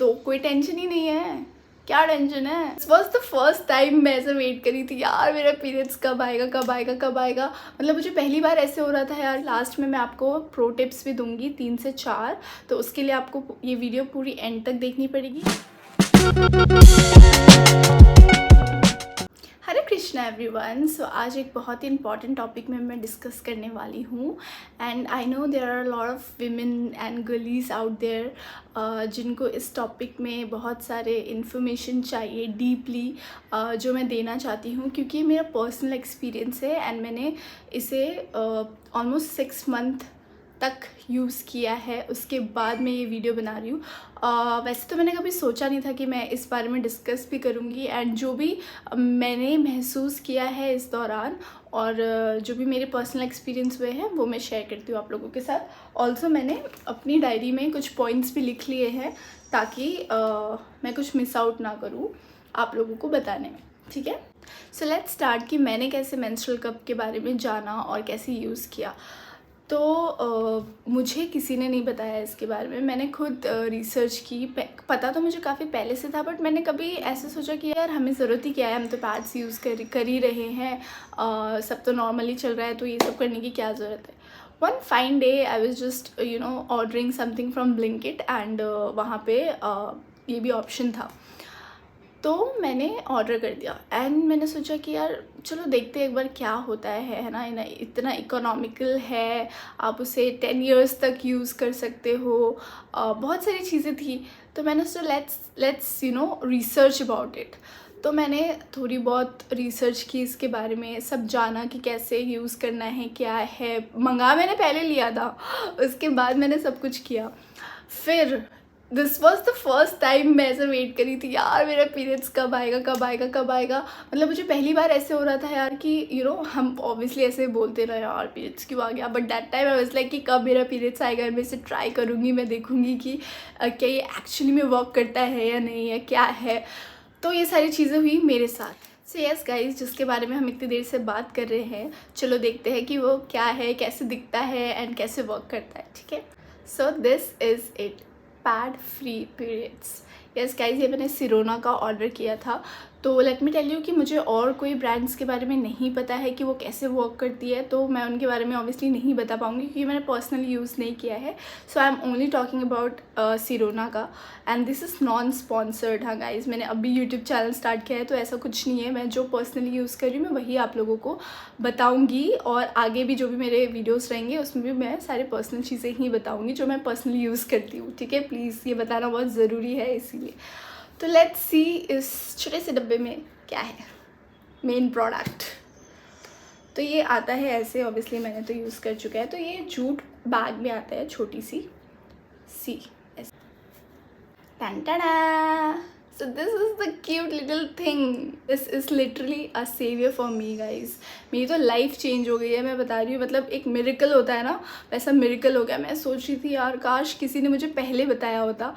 तो कोई टेंशन ही नहीं है। क्या टेंशन है? It was the first time मैं ऐसे वेट करी थी यार, मेरा पीरियड्स कब आएगा कब आएगा कब आएगा। मतलब मुझे पहली बार ऐसे हो रहा था यार। लास्ट में मैं आपको प्रो टिप्स भी दूंगी 3 से 4, तो उसके लिए आपको ये वीडियो पूरी एंड तक देखनी पड़ेगी। हरे कृष्णा एवरीवन। सो आज एक बहुत ही इंपॉर्टेंट टॉपिक में मैं डिस्कस करने वाली हूँ। And I know there are lot of women and girlies out there जिनको इस टॉपिक में बहुत सारे इन्फॉर्मेशन चाहिए डीपली, जो मैं देना चाहती हूँ क्योंकि ये मेरा पर्सनल एक्सपीरियंस है एंड मैंने इसे ऑलमोस्ट 6 मंथ तक यूज़ किया है। उसके बाद मैं ये वीडियो बना रही हूँ। वैसे तो मैंने कभी सोचा नहीं था कि मैं इस बारे में डिस्कस भी करूँगी एंड जो भी मैंने महसूस किया है इस दौरान और जो भी मेरे पर्सनल एक्सपीरियंस हुए हैं वो मैं शेयर करती हूँ आप लोगों के साथ। ऑल्सो मैंने अपनी डायरी में कुछ पॉइंट्स भी लिख लिए हैं ताकि मैं कुछ मिस आउट ना करूँ आप लोगों को बताने में, ठीक है। सो लेट्स स्टार्ट कि मैंने कैसे मेंस्ट्रुअल कप के बारे में जाना और कैसे यूज़ किया। तो मुझे किसी ने नहीं बताया इसके बारे में, मैंने खुद रिसर्च की। पता तो मुझे काफ़ी पहले से था बट मैंने कभी ऐसे सोचा कि यार हमें ज़रूरत ही क्या है, हम तो पैड्स यूज़ कर ही रहे हैं, सब तो नॉर्मली चल रहा है, तो ये सब करने की क्या ज़रूरत है। One fine day I was just ordering something from Blinkit and वहाँ पे ये भी ऑप्शन था, तो मैंने ऑर्डर कर दिया एंड मैंने सोचा कि यार चलो देखते हैं एक बार क्या होता है ना। इतना इकोनॉमिकल है, आप उसे 10 इयर्स तक यूज़ कर सकते हो, बहुत सारी चीज़ें थी। तो मैंने सोचा लेट्स रिसर्च अबाउट इट। तो मैंने थोड़ी बहुत रिसर्च की इसके बारे में, सब जाना कि कैसे यूज़ करना है, क्या है। मंगा मैंने पहले लिया था, उसके बाद मैंने सब कुछ किया। फिर this was the first time मैं ऐसे वेट करी थी यार, मेरा पीरियड्स कब आएगा कब आएगा कब आएगा। मतलब मुझे पहली बार ऐसे हो रहा था यार कि हम ऑब्वियसली ऐसे बोलते रहे यार पीरियड्स क्यों आ गया, but that time I was like कि कब मेरा पीरियड्स आएगा। मैं इसे ट्राई करूँगी, मैं देखूँगी कि क्या ये एक्चुअली में वर्क करता है या नहीं है, क्या है। तो ये सारी चीज़ें हुई मेरे साथ। सो यस गाइज, जिसके बारे में हम इतनी देर से बात कर रहे हैं, चलो देखते हैं कि वो क्या है, कैसे दिखता है एंड कैसे वर्क करता है, ठीक है। So this is it, pad free periods. Yes guys, ये मैंने सिरोना का ऑर्डर किया था। तो लेट मी टेल यू कि मुझे और कोई ब्रांड्स के बारे में नहीं पता है कि वो कैसे वर्क करती है, तो मैं उनके बारे में ऑब्वियसली नहीं बता पाऊँगी क्योंकि मैंने पर्सनली यूज़ नहीं किया है। So I am only talking about Sirona का and this is non sponsored. हाँ गाइज, मैंने अभी यूट्यूब चैनल स्टार्ट किया है तो ऐसा कुछ नहीं है। मैं जो पर्सनली यूज़ कर रही हूँ मैं वही आप लोगों को बताऊँगी और आगे भी जो भी मेरे वीडियोज़ रहेंगे उसमें भी मैं सारे पर्सनल चीज़ें ही बताऊँगी जो मैं पर्सनली यूज़ करती हूँ, ठीक है। प्लीज़ ये बताना बहुत ज़रूरी है इसीलिए। तो लेट्स सी इस छोटे से डब्बे में क्या है मेन प्रोडक्ट। तो ये आता है ऐसे, ऑब्वियसली मैंने तो यूज़ कर चुका है। तो ये जूट बैग में आता है, छोटी सी ऐसे। So this is the cute little thing. This is literally a saviour for me guys. मेरी तो लाइफ चेंज हो गई है, मैं बता रही हूँ। मतलब एक मिरेकल होता है ना, वैसा मिरेकल हो गया। मैं सोच रही थी यार काश किसी ने मुझे पहले बताया होता।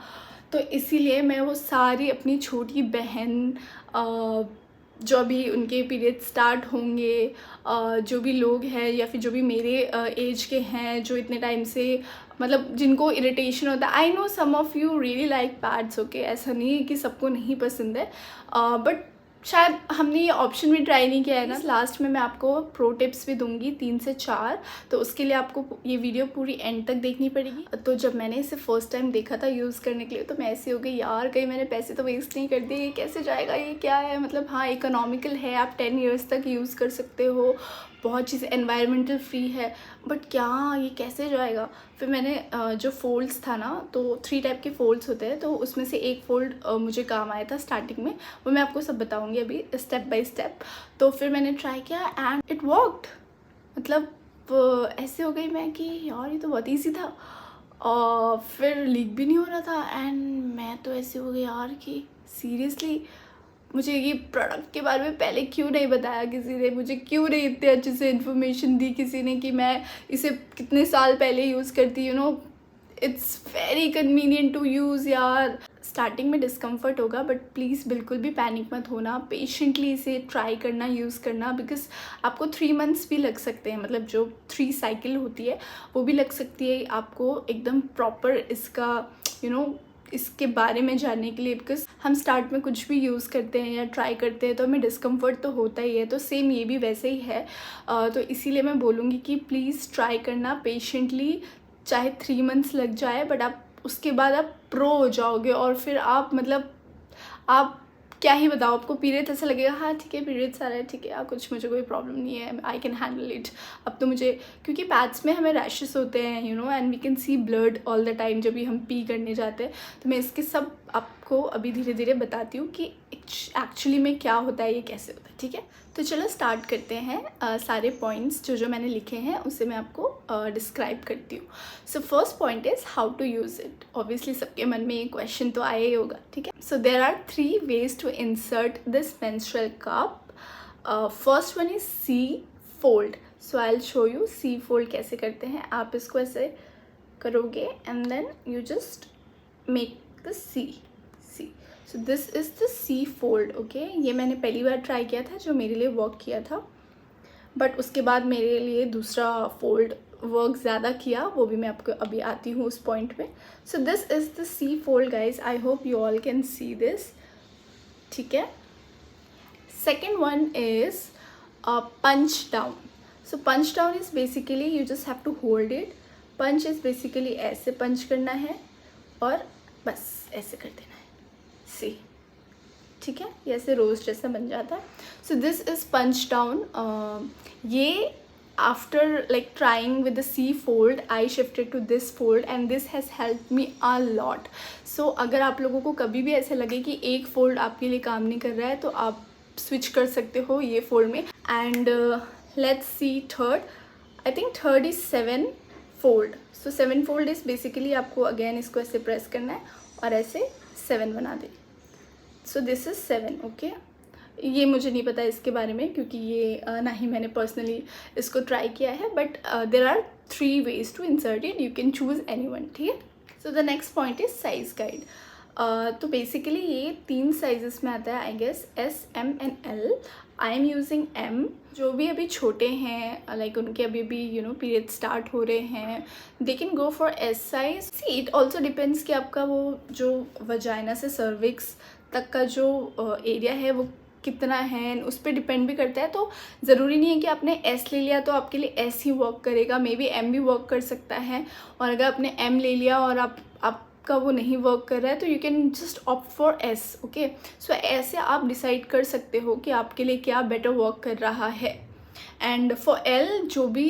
तो इसीलिए मैं वो सारी अपनी छोटी बहन, जो अभी उनके पीरियड स्टार्ट होंगे, जो भी लोग हैं या फिर जो भी मेरे एज के हैं जो इतने टाइम से मतलब जिनको इरिटेशन होता है। I know some of you really like pads, okay, ऐसा नहीं है कि सबको नहीं पसंद है, बट शायद हमने ये ऑप्शन भी ट्राई नहीं किया है ना। लास्ट में मैं आपको प्रो टिप्स भी दूंगी 3 से 4, तो उसके लिए आपको ये वीडियो पूरी एंड तक देखनी पड़ेगी। तो जब मैंने इसे फर्स्ट टाइम देखा था यूज़ करने के लिए तो मैं ऐसी हो गई यार कहीं मैंने पैसे तो वेस्ट नहीं कर दिए, ये कैसे जाएगा, ये क्या है। मतलब हाँ इकोनॉमिकल है, आप 10 ईयर्स तक यूज़ कर सकते हो, बहुत चीज़ें एनवायरमेंटल फ्री है, बट क्या ये कैसे जाएगा। फिर मैंने जो फोल्ड्स था ना, तो 3 टाइप के फोल्ड्स होते हैं, तो उसमें से एक फ़ोल्ड मुझे काम आया था स्टार्टिंग में, वो मैं आपको सब बताऊंगी अभी स्टेप बाय स्टेप। तो फिर मैंने ट्राई किया एंड इट वर्कड। मतलब ऐसे हो गई मैं कि यार ये तो बहुत ईजी था और फिर लीक भी नहीं हो रहा था एंड मैं तो ऐसे हो गई यार कि सीरियसली मुझे ये प्रोडक्ट के बारे में पहले क्यों नहीं बताया किसी ने, मुझे क्यों नहीं इतने अच्छे से इन्फॉर्मेशन दी किसी ने कि मैं इसे कितने साल पहले यूज़ करती, it's very convenient to use यार। स्टार्टिंग में डिस्कम्फर्ट होगा बट प्लीज़ बिल्कुल भी पैनिक मत होना, पेशेंटली इसे ट्राई करना, यूज़ करना, बिकॉज आपको 3 मंथ्स भी लग सकते हैं। मतलब जो 3 साइकिल होती है वो भी लग सकती है आपको एकदम प्रॉपर इसका इसके बारे में जानने के लिए, बिकॉज हम स्टार्ट में कुछ भी यूज़ करते हैं या ट्राई करते हैं तो हमें डिस्कम्फर्ट तो होता ही है, तो सेम ये भी वैसे ही है। तो इसीलिए मैं बोलूँगी कि प्लीज़ ट्राई करना पेशेंटली, चाहे 3 मंथ्स लग जाए, बट आप उसके बाद आप प्रो हो जाओगे और फिर आप मतलब आप क्या ही बताओ, आपको पीरियड्स ऐसा लगेगा हाँ ठीक है पीरियड्स आ रहा है, ठीक है यार कुछ मुझे कोई प्रॉब्लम नहीं है, आई कैन हैंडल इट। अब तो मुझे, क्योंकि पैड्स में हमें रैशेस होते हैं you know, and we can see blood all the time जब भी हम पी करने जाते हैं, तो मैं इसके सब आपको अभी धीरे धीरे बताती हूँ कि एक्चुअली में क्या होता है, ये कैसे होता है, ठीक है। तो चलो स्टार्ट करते हैं। सारे पॉइंट्स जो मैंने लिखे हैं उसे मैं आपको डिस्क्राइब करती हूँ। So first point is how to use it. Obviously सबके मन में ये क्वेश्चन तो आया ही होगा, ठीक है। So there are 3 ways to insert this menstrual cup. First one is C fold. So I will show you C fold कैसे करते हैं। आप इसको ऐसे करोगे and then you just make the C. So this is the C fold, okay. ये मैंने पहली बार ट्राई किया था जो मेरे लिए वर्क किया था, बट उसके बाद मेरे लिए दूसरा फोल्ड वर्क ज़्यादा किया, वो भी मैं आपको अभी आती हूँ उस पॉइंट पे। So this is the C fold guys, I hope you all can see this, ठीक है। Second one is punch down. So punch down is basically you just have to hold it. Punch is basically ऐसे punch करना है और बस ऐसे कर देना है, सी, ठीक है। ये ऐसे रोज जैसा बन जाता है। So this is punch down. ये after like trying with the C fold I shifted to this fold and this has help me a lot. So अगर आप लोगों को कभी भी ऐसे लगे कि एक फोल्ड आपके लिए काम नहीं कर रहा है तो आप स्विच कर सकते हो ये फोल्ड में। And let's see third, I think third is 7 fold. So 7 fold is basically आपको अगेन इसको ऐसे प्रेस करना है और ऐसे 7 बना दे। So this is 7, okay. ये मुझे नहीं पता इसके बारे में क्योंकि ये ना ही मैंने पर्सनली इसको ट्राई किया है, but there are 3 ways to insert it, you can choose any one, ठीक है। So the next point is size guide. तो बेसिकली ये 3 साइजेस में आता है I guess, S, M and L। I am using M। जो भी अभी छोटे हैं लाइक उनके अभी भी यू नो पीरियड स्टार्ट हो रहे हैं, they can go for S size. See it also depends कि आपका वो जो वजाइना से सर्विक्स तक का जो एरिया है वो कितना है, उस पर डिपेंड भी करता है। तो ज़रूरी नहीं है कि आपने S ले लिया तो आपके लिए S ही वर्क करेगा, मे बी M भी वर्क कर सकता है। और अगर आपने M ले लिया और आपका वो नहीं वर्क कर रहा है तो you can just opt for S, okay. So ऐसे आप डिसाइड कर सकते हो कि आपके लिए क्या बेटर वर्क कर रहा है। एंड फॉर L, जो भी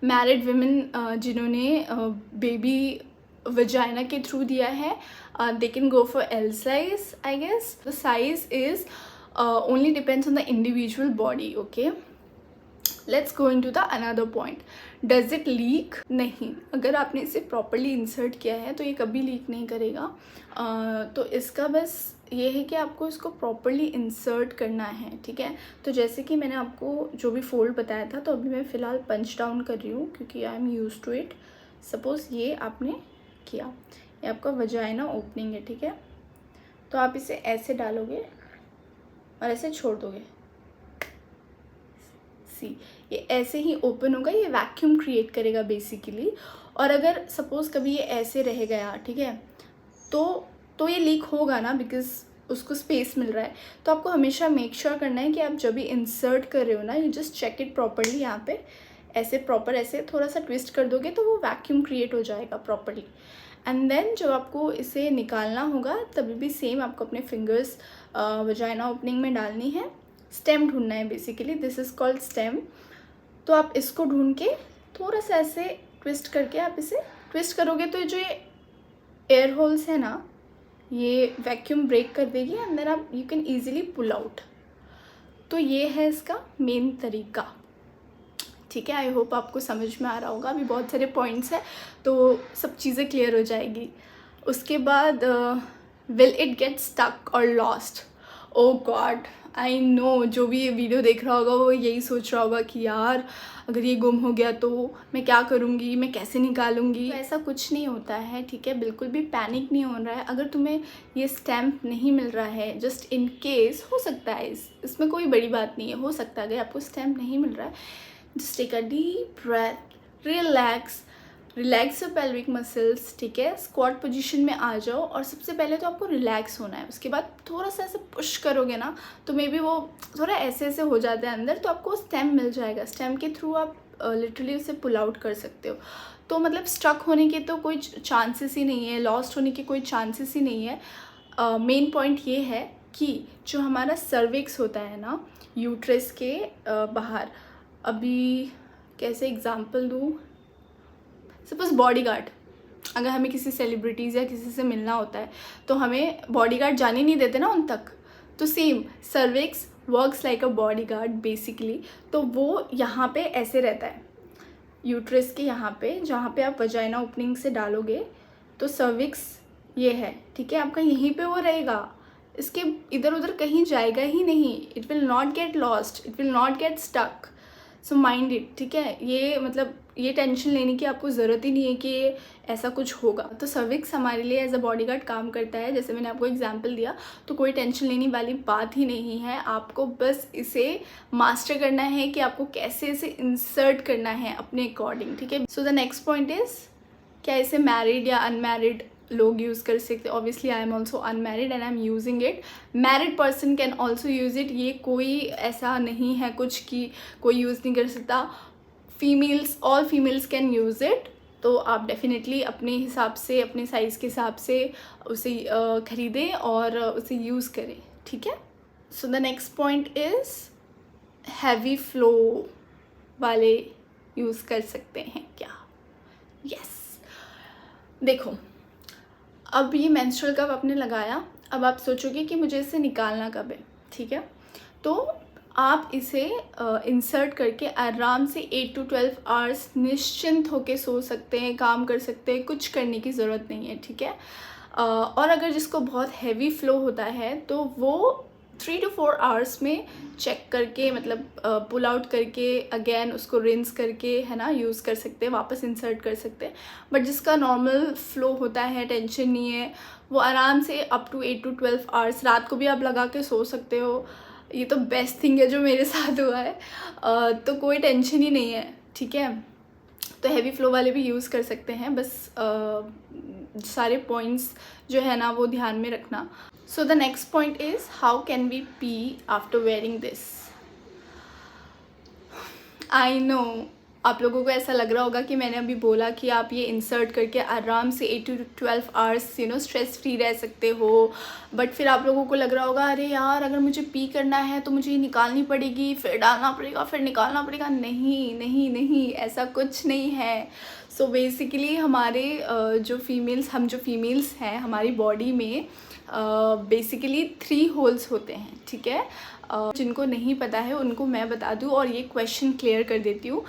मैरिड विमेन जिन्होंने बेबी वजाइना के थ्रू दिया है, they can go for L size, I guess. The size is only depends on the individual body, okay. Let's go into the another point. Does it leak? नहीं, अगर आपने इसे properly insert किया है तो ये कभी लीक नहीं करेगा। तो इसका बस ये है कि आपको इसको properly insert करना है, ठीक है। तो जैसे कि मैंने आपको जो भी fold बताया था, तो अभी मैं फ़िलहाल punch down कर रही हूँ क्योंकि I am used to it. Suppose ये आपने किया, ये आपका वजाइना ओपनिंग है, ठीक है। तो आप इसे ऐसे डालोगे और ऐसे छोड़ दोगे, सी ये ऐसे ही ओपन होगा, ये वैक्यूम क्रिएट करेगा बेसिकली। और अगर सपोज़ कभी ये ऐसे रह गया, ठीक है, तो ये लीक होगा ना, बिकॉज उसको स्पेस मिल रहा है। तो आपको हमेशा मेक श्योर करना है कि आप जब भी इंसर्ट कर रहे हो ना, you just check it properly. यहाँ पे ऐसे प्रॉपर ऐसे थोड़ा सा ट्विस्ट कर दोगे तो वो वैक्यूम क्रिएट हो जाएगा प्रॉपरली। एंड देन जब आपको इसे निकालना होगा तभी भी सेम आपको अपने फिंगर्स वजाइना ओपनिंग में डालनी है। स्टेम ढूंढना है basically, this is called stem. तो आप इसको ढूंढ के थोड़ा सा ऐसे ट्विस्ट करके आप इसे ट्विस्ट करोगे तो जो ये एयर होल्स है ना, ये वैक्यूम ब्रेक कर देगी एंड देन आप you can easily pull out. तो ये है इसका मेन तरीका, ठीक है। आई होप आपको समझ में आ रहा होगा। अभी बहुत सारे पॉइंट्स हैं तो सब चीज़ें क्लियर हो जाएगी। उसके बाद विल इट गेट स्टक और lost? Oh God, I know जो भी ये वीडियो देख रहा होगा वो यही सोच रहा होगा कि यार अगर ये गुम हो गया तो मैं क्या करूँगी, मैं कैसे निकालूंगी। तो ऐसा कुछ नहीं होता है, ठीक है। बिल्कुल भी पैनिक नहीं हो रहा है। अगर तुम्हें ये स्टैम्प नहीं मिल रहा है, जस्ट इन केस हो सकता है, इसमें कोई बड़ी बात नहीं है, हो सकता है अगर आपको स्टैम्प नहीं मिल रहा है, just take a deep breath, relax, relax your pelvic muscles, ठीक है। स्क्वाट पोजीशन में आ जाओ और सबसे पहले तो आपको रिलैक्स होना है। उसके बाद थोड़ा सा ऐसे पुश करोगे ना तो मे बी वो थोड़ा ऐसे ऐसे हो जाता है अंदर, तो आपको स्टेम मिल जाएगा। स्टेम के थ्रू आप लिटरली उसे पुल आउट कर सकते हो। तो मतलब स्टक होने के तो कोई चांसेस ही नहीं है, लॉस्ट होने के कोई चांसेस ही नहीं है। मेन पॉइंट ये है कि जो हमारा सर्विक्स होता है ना यूट्रस के बाहर, अभी कैसे एग्जांपल दूँ, सपोज बॉडीगार्ड, अगर हमें किसी सेलिब्रिटीज़ या किसी से मिलना होता है तो हमें बॉडीगार्ड जाने नहीं देते ना उन तक, तो सेम सर्विक्स वर्क्स लाइक अ बॉडीगार्ड बेसिकली। तो वो यहाँ पे ऐसे रहता है यूट्रस के यहाँ पे, जहाँ पे आप वजाइना ओपनिंग से डालोगे तो सर्विक्स ये है, ठीक है। आपका यहीं पे वो रहेगा, इसके इधर उधर कहीं जाएगा ही नहीं। It will not get lost, it will not get stuck, so mind it, ठीक है। ये मतलब ये टेंशन लेने की आपको ज़रूरत ही नहीं है कि ऐसा कुछ होगा। तो सर्विक्स हमारे लिए एज अ बॉडीगार्ड काम करता है, जैसे मैंने आपको एग्जांपल दिया। तो कोई टेंशन लेने वाली बात ही नहीं है, आपको बस इसे मास्टर करना है कि आपको कैसे इसे इंसर्ट करना है अपने अकॉर्डिंग, ठीक है। So the next point is, क्या इसे मैरिड या अनमैरिड लोग यूज़ कर सकते हैं? Obviously I am also unmarried and I am using it. Married person can also use it, ये कोई ऐसा नहीं है कुछ कि कोई यूज़ नहीं कर सकता। Females, all females can use it. तो आप डेफिनेटली अपने हिसाब से, अपने साइज़ के हिसाब से उसे ख़रीदें और उसे यूज़ करें, ठीक है। So the next point is, heavy flow वाले यूज़ कर सकते हैं क्या? यस देखो, अब ये मेंस्ट्रुअल कप आपने लगाया, अब आप सोचोगे कि मुझे इसे निकालना कब है, ठीक है। तो आप इसे इंसर्ट करके आराम से 8 to 12 आवर्स निश्चिंत होके सो सकते हैं, काम कर सकते हैं, कुछ करने की ज़रूरत नहीं है, ठीक है। और अगर जिसको बहुत हैवी फ्लो होता है तो वो 3 to 4 आवर्स में चेक करके, मतलब पुल आउट करके अगेन उसको रिंस करके, है ना, यूज़ कर सकते हैं, वापस इंसर्ट कर सकते हैं। बट जिसका नॉर्मल फ्लो होता है, टेंशन नहीं है, वो आराम से अप टू 8 to 12 आवर्स रात को भी आप लगा के सो सकते हो। ये तो बेस्ट थिंग है जो मेरे साथ हुआ है। तो कोई टेंशन ही नहीं है, ठीक है। तो हैवी फ्लो वाले भी यूज़ कर सकते हैं, बस सारे पॉइंट्स जो है ना वो ध्यान में रखना। सो the next point is, how can V P after wearing this? I know आप लोगों को ऐसा लग रहा होगा कि मैंने अभी बोला कि आप ये इंसर्ट करके आराम से 8 to 12 आवर्स स्ट्रेस फ्री रह सकते हो, बट फिर आप लोगों को लग रहा होगा अरे यार अगर मुझे पी करना है तो मुझे ये निकालनी पड़ेगी, फिर डालना पड़ेगा, फिर निकालना पड़ेगा। नहीं नहीं नहीं, ऐसा कुछ नहीं है। सो बेसिकली हमारे हम जो फीमेल्स हैं, हमारी बॉडी में बेसिकली 3 होल्स होते हैं, ठीक है। जिनको नहीं पता है उनको मैं बता दूँ और ये क्वेश्चन क्लियर कर देती हूँ।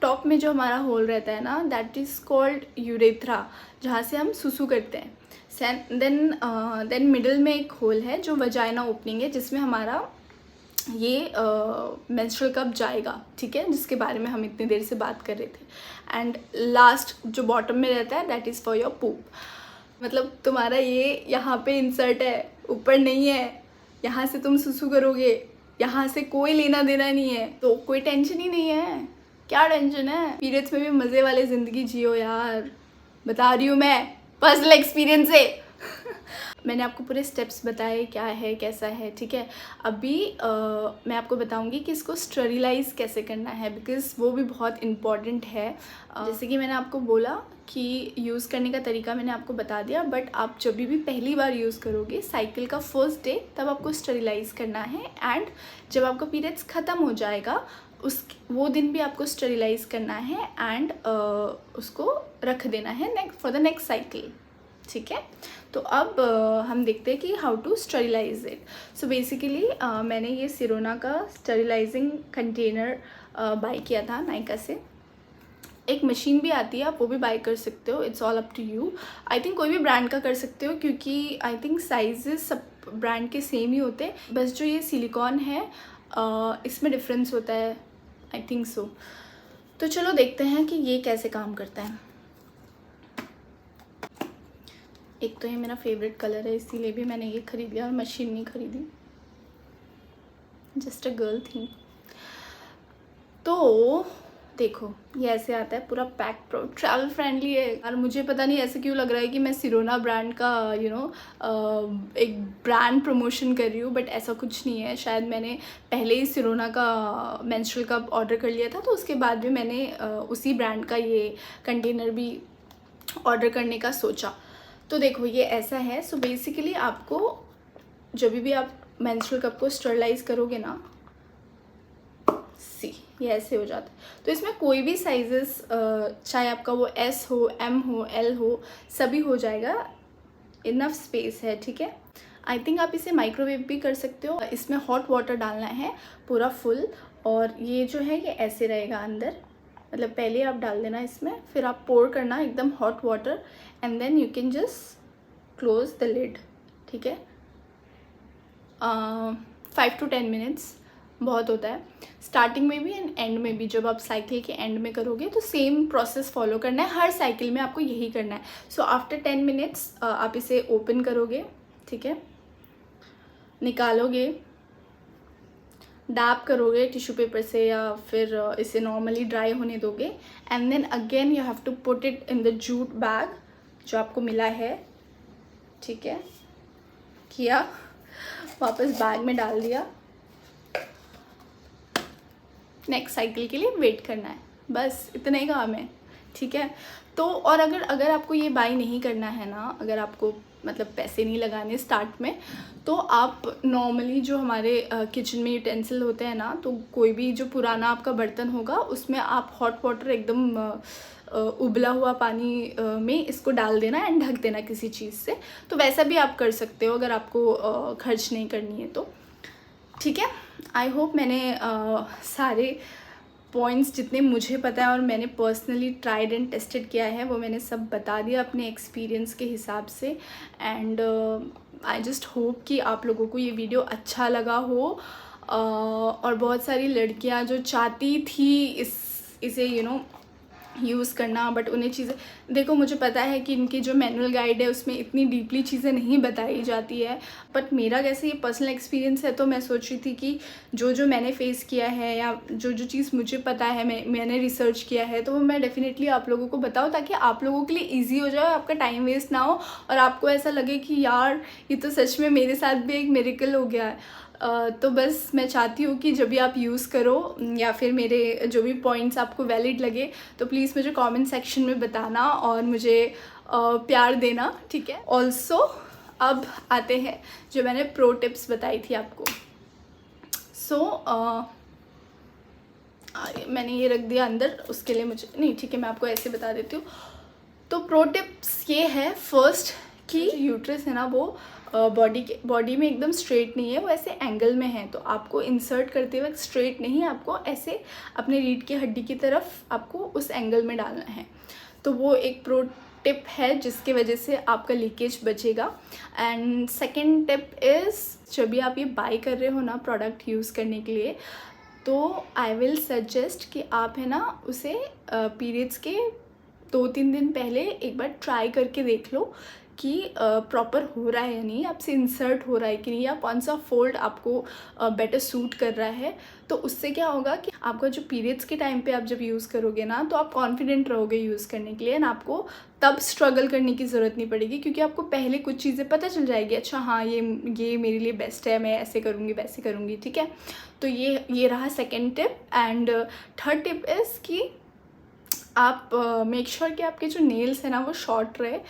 टॉप में जो हमारा होल रहता है ना, दैट इज़ कॉल्ड यूरेथ्रा, जहाँ से हम सुसु करते हैं। देन मिडल में एक होल है जो वजाइना ओपनिंग है, जिसमें हमारा ये मेंस्ट्रुअल कप जाएगा, ठीक है, जिसके बारे में हम इतनी देर से बात कर रहे थे। एंड लास्ट जो बॉटम में रहता है, दैट इज़ फॉर योर पूप। मतलब तुम्हारा ये यहाँ पे इंसर्ट है, ऊपर नहीं है। यहाँ से तुम सुसु करोगे, यहाँ से कोई लेना देना नहीं है, तो कोई टेंशन ही नहीं है। क्या टेंशन है? पीरियड्स में भी मज़े वाले ज़िंदगी जियो यार, बता रही हूँ मैं, पर्सनल एक्सपीरियंस से। मैंने आपको पूरे स्टेप्स बताए क्या है कैसा है, ठीक है। अभी मैं आपको बताऊंगी कि इसको स्टरीलाइज़ कैसे करना है, बिकॉज़ वो भी बहुत इम्पॉर्टेंट है। जैसे कि मैंने आपको बोला कि यूज़ करने का तरीका मैंने आपको बता दिया, बट आप जब भी पहली बार यूज़ करोगे साइकिल का फर्स्ट डे, तब आपको स्टरीलाइज़ करना है। एंड जब आपका पीरियड्स ख़त्म हो जाएगा वो दिन भी आपको स्टरीलाइज़ करना है एंड उसको रख देना है फॉर द नेक्स्ट साइकिल, ठीक है। तो अब हम देखते हैं कि how to sterilize it. So basically मैंने ये सिरोना का स्टरीलाइजिंग कंटेनर बाय किया था नायका से। एक मशीन भी आती है, आप वो भी बाय कर सकते हो, it's all up to you. I think कोई भी ब्रांड का कर सकते हो, क्योंकि आई थिंक साइजेस सब ब्रांड के सेम ही होते हैं, बस जो ये सिलिकॉन है इसमें डिफरेंस होता है, आई थिंक सो। तो चलो देखते हैं कि ये कैसे काम करता है। एक तो ये मेरा फेवरेट कलर है, इसीलिए भी मैंने ये खरीद लिया और मशीन नहीं खरीदी, जस्ट अ गर्ल थिंग। तो देखो ये ऐसे आता है पूरा पैक, प्रो ट्रैवल फ्रेंडली है। और मुझे पता नहीं ऐसे क्यों लग रहा है कि मैं सिरोना ब्रांड का एक ब्रांड प्रमोशन कर रही हूँ, बट ऐसा कुछ नहीं है। शायद मैंने पहले ही सिरोना का मेंस्ट्रुअल कप ऑर्डर कर लिया था, तो उसके बाद भी मैंने उसी ब्रांड का ये कंटेनर भी ऑर्डर करने का सोचा। तो देखो ये ऐसा है। सो बेसिकली आपको जब भी आप मेंस्ट्रुअल कप को स्टरलाइज करोगे ना, सी ये ऐसे हो जाता है। तो इसमें कोई भी साइजेस, चाहे आपका वो एस हो, एम हो, एल हो, सभी हो जाएगा। इनफ स्पेस है, ठीक है। आई थिंक आप इसे माइक्रोवेव भी कर सकते हो। इसमें हॉट वाटर डालना है पूरा फुल, और ये जो है ये ऐसे रहेगा अंदर। मतलब पहले आप डाल देना इसमें, फिर आप पोर करना एकदम hot water, and then you can just close the lid, ठीक है। 5 to 10 मिनट्स बहुत होता है, स्टार्टिंग में भी एंड एंड में भी। जब आप साइकिल के एंड में करोगे तो सेम प्रोसेस फॉलो करना है, हर साइकिल में आपको यही करना है। सो आफ्टर 10 मिनट्स आप इसे ओपन करोगे, ठीक है, निकालोगे, डैप करोगे टिश्यू पेपर से या फिर इसे नॉर्मली ड्राई होने दोगे, and then again you have to put it in the jute bag जो आपको मिला है, ठीक है। किया, वापस बैग में डाल दिया, नेक्स्ट साइकिल के लिए वेट करना है, बस इतना ही काम है, ठीक है। तो और अगर आपको ये बाय नहीं करना है ना, अगर आपको मतलब पैसे नहीं लगाने स्टार्ट में, तो आप नॉर्मली जो हमारे किचन में यूटेंसिल होते हैं ना, तो कोई भी जो पुराना आपका बर्तन होगा उसमें आप हॉट वाटर एकदम उबला हुआ पानी में इसको डाल देना एंड ढक देना किसी चीज़ से। तो वैसा भी आप कर सकते हो अगर आपको खर्च नहीं करनी है तो, ठीक है। आई होप मैंने सारे पॉइंट्स जितने मुझे पता है और मैंने पर्सनली ट्राइड एंड टेस्टेड किया है वो मैंने सब बता दिया अपने एक्सपीरियंस के हिसाब से। एंड आई जस्ट होप कि आप लोगों को ये वीडियो अच्छा लगा हो, और बहुत सारी लड़कियां जो चाहती थी इसे यूज़ करना, बट उन्हें चीज़ें, देखो मुझे पता है कि इनकी जो मैनुअल गाइड है उसमें इतनी डीपली चीज़ें नहीं बताई जाती है, बट मेरा कैसे ये पर्सनल एक्सपीरियंस है, तो मैं सोच रही थी कि जो मैंने फेस किया है या जो चीज़ मुझे पता है, मैंने रिसर्च किया है, तो वो मैं डेफिनेटली आप लोगों को बताऊँ ताकि आप लोगों के लिए ईजी हो जाए, आपका टाइम वेस्ट ना हो और आपको ऐसा लगे कि यार ये तो सच में मेरे साथ भी एक मिरेकल हो गया है। तो बस मैं चाहती हूँ कि जब भी आप यूज़ करो या फिर मेरे जो भी पॉइंट्स आपको वैलिड लगे तो प्लीज़ मुझे कमेंट सेक्शन में बताना और मुझे प्यार देना, ठीक है। ऑल्सो अब आते हैं जो मैंने प्रो टिप्स बताई थी आपको। मैंने ये रख दिया अंदर, उसके लिए मुझे नहीं, ठीक है, मैं आपको ऐसे बता देती हूँ। तो प्रो टिप्स ये है, फर्स्ट कि यूट्रस है ना वो बॉडी में एकदम स्ट्रेट नहीं है, वो ऐसे एंगल में है, तो आपको इंसर्ट करते वक्त स्ट्रेट नहीं, आपको ऐसे अपने रीढ़ की हड्डी की तरफ आपको उस एंगल में डालना है। तो वो एक प्रो टिप है जिसके वजह से आपका लीकेज बचेगा। एंड सेकेंड टिप इज़, जब भी आप ये बाय कर रहे हो ना प्रोडक्ट यूज़ करने के लिए, तो आई विल सजेस्ट कि आप है ना उसे पीरियड्स के 2-3 दिन पहले एक बार ट्राई करके देख लो कि प्रॉपर हो रहा है या नहीं, आपसे इंसर्ट हो रहा है कि नहीं, या कौन सा फोल्ड आपको बेटर सूट कर रहा है। तो उससे क्या होगा कि आपका जो पीरियड्स के टाइम पे आप जब यूज़ करोगे ना, तो आप कॉन्फिडेंट रहोगे यूज़ करने के लिए, ना आपको तब स्ट्रगल करने की ज़रूरत नहीं पड़ेगी, क्योंकि आपको पहले कुछ चीज़ें पता चल जाएगी, अच्छा हाँ ये मेरे लिए बेस्ट है, मैं ऐसे करूँगी वैसे करूँगी, ठीक है। तो ये रहा second tip. And third tip is कि आप मेक श्योर कि आपके जो नेल्स है ना वो शॉर्ट रहे,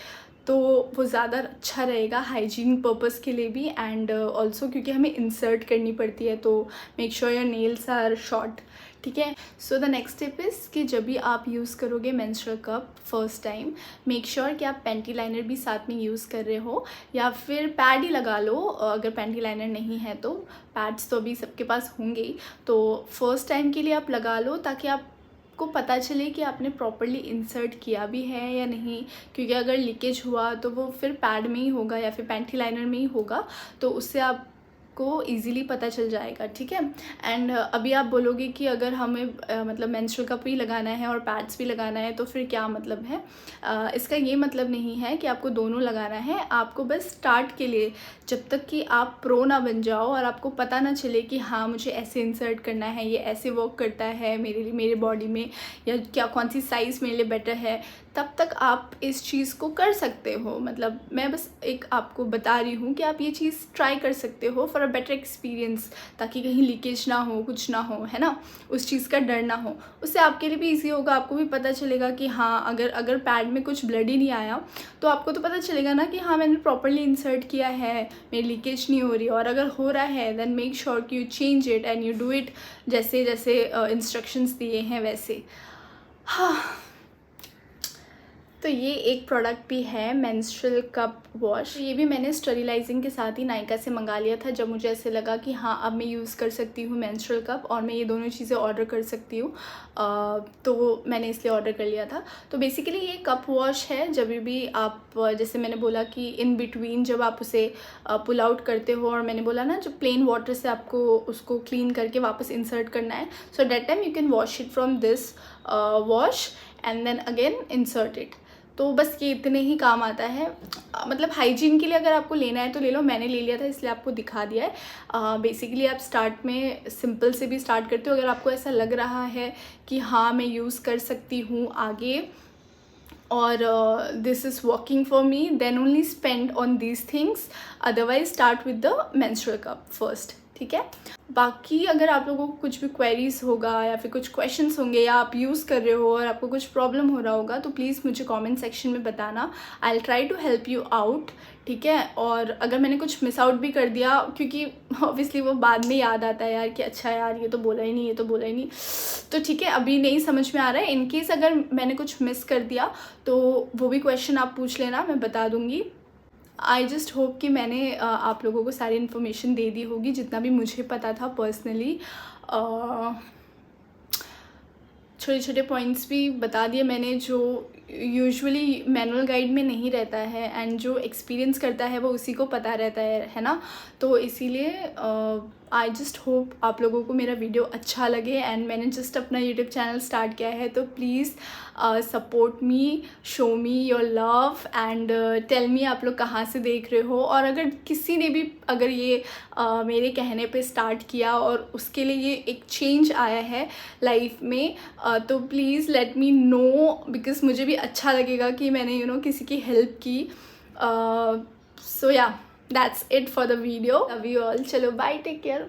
तो वो ज़्यादा अच्छा रहेगा हाइजीन पर्पस के लिए भी, एंड ऑल्सो क्योंकि हमें इंसर्ट करनी पड़ती है, तो make sure your nails are short, ठीक है। So the next tip is कि जब भी आप यूज़ करोगे menstrual cup first time, make sure कि आप पैंटी लाइनर भी साथ में यूज़ कर रहे हो, या फिर पैड ही लगा लो अगर पैंटी लाइनर नहीं है तो। पैड्स तो अभी सबके पास होंगे ही, तो फर्स्ट टाइम के लिए आप लगा लो ताकि आपको पता चले कि आपने प्रॉपरली इंसर्ट किया भी है या नहीं, क्योंकि अगर लीकेज हुआ तो वो फिर पैड में ही होगा या फिर पैंटी लाइनर में ही होगा, तो उससे आप को ईज़िली पता चल जाएगा, ठीक है। एंड अभी आप बोलोगे कि अगर हमें मतलब मेंस्ट्रुअल कप भी लगाना है और पैड्स भी लगाना है तो फिर क्या मतलब है। इसका ये मतलब नहीं है कि आपको दोनों लगाना है। आपको बस स्टार्ट के लिए, जब तक कि आप प्रो ना बन जाओ और आपको पता ना चले कि हाँ मुझे ऐसे इंसर्ट करना है, ये ऐसे वर्क करता है मेरे लिए, मेरे बॉडी में, या क्या कौन सी साइज़ मेरे लिए बेटर है, तब तक आप इस चीज़ को कर सकते हो। मतलब मैं बस एक आपको बता रही हूँ कि आप ये चीज़ ट्राई कर सकते हो फॉर अ बेटर एक्सपीरियंस, ताकि कहीं लीकेज ना हो, कुछ ना हो, है ना, उस चीज़ का डर ना हो। उससे आपके लिए भी ईजी होगा, आपको भी पता चलेगा कि हाँ अगर पैड में कुछ ब्लड ही नहीं आया तो आपको तो पता चलेगा ना कि हाँ मैंने प्रॉपरली इंसर्ट किया है, मेरी लीकेज नहीं हो रही। और अगर हो रहा है देन मेक श्योर कि you change it and you do it जैसे जैसे इंस्ट्रक्शंस दिए हैं वैसे। हाँ, तो ये एक प्रोडक्ट भी है मेंस्ट्रुअल कप वॉश। ये भी मैंने स्टरीलाइजिंग के साथ ही नायका से मंगा लिया था, जब मुझे ऐसे लगा कि हाँ अब मैं यूज़ कर सकती हूँ मेंस्ट्रुअल कप और मैं ये दोनों चीज़ें ऑर्डर कर सकती हूँ, तो मैंने इसलिए ऑर्डर कर लिया था। तो बेसिकली ये कप वॉश है, जब भी आप, जैसे मैंने बोला कि इन बिटवीन जब आप उसे पुल आउट करते हो, और मैंने बोला ना जो प्लेन वाटर से आपको उसको क्लीन करके वापस इंसर्ट करना है, so that time you can wash it from this wash and then again insert it. तो बस ये इतने ही काम आता है। मतलब हाइजीन के लिए अगर आपको लेना है तो ले लो, मैंने ले लिया था इसलिए आपको दिखा दिया है। बेसिकली आप स्टार्ट में सिंपल से भी स्टार्ट करते हो। अगर आपको ऐसा लग रहा है कि हाँ मैं यूज़ कर सकती हूँ आगे और this is working for me, then only spend on these things, otherwise start with the menstrual cup first, ठीक है। बाकी अगर आप लोगों को कुछ भी क्वेरीज होगा या फिर कुछ क्वेश्चंस होंगे या आप यूज़ कर रहे हो और आपको कुछ प्रॉब्लम हो रहा होगा तो प्लीज़ मुझे कमेंट सेक्शन में बताना, I will try to help you out, ठीक है। और अगर मैंने कुछ मिस आउट भी कर दिया, क्योंकि ऑब्वियसली वो बाद में याद आता है यार कि अच्छा यार ये तो बोला ही नहीं, ये तो बोला ही नहीं, तो ठीक है अभी नहीं समझ में आ रहा है। इनकेस अगर मैंने कुछ मिस कर दिया तो वो भी क्वेश्चन आप पूछ लेना, मैं बता दूँगी। आई जस्ट होप कि मैंने आप लोगों को सारी इन्फॉर्मेशन दे दी होगी जितना भी मुझे पता था पर्सनली। छोटे छोटे पॉइंट्स भी बता दिए मैंने जो यूजुअली मैनुअल गाइड में नहीं रहता है, एंड जो एक्सपीरियंस करता है वो उसी को पता रहता है ना। तो इसीलिए आई जस्ट होप आप लोगों को मेरा वीडियो अच्छा लगे। एंड मैंने जस्ट अपना यूट्यूब चैनल स्टार्ट किया है, तो please support me, show me your love and tell me आप लोग कहाँ से देख रहे हो। और अगर किसी ने भी अगर ये मेरे कहने पे स्टार्ट किया और उसके लिए ये एक चेंज आया है लाइफ में, तो please let me know, because मुझे भी अच्छा लगेगा कि मैंने किसी की हेल्प की। सो या that's it for the video. Love you all. चलो बाय, टेक केयर।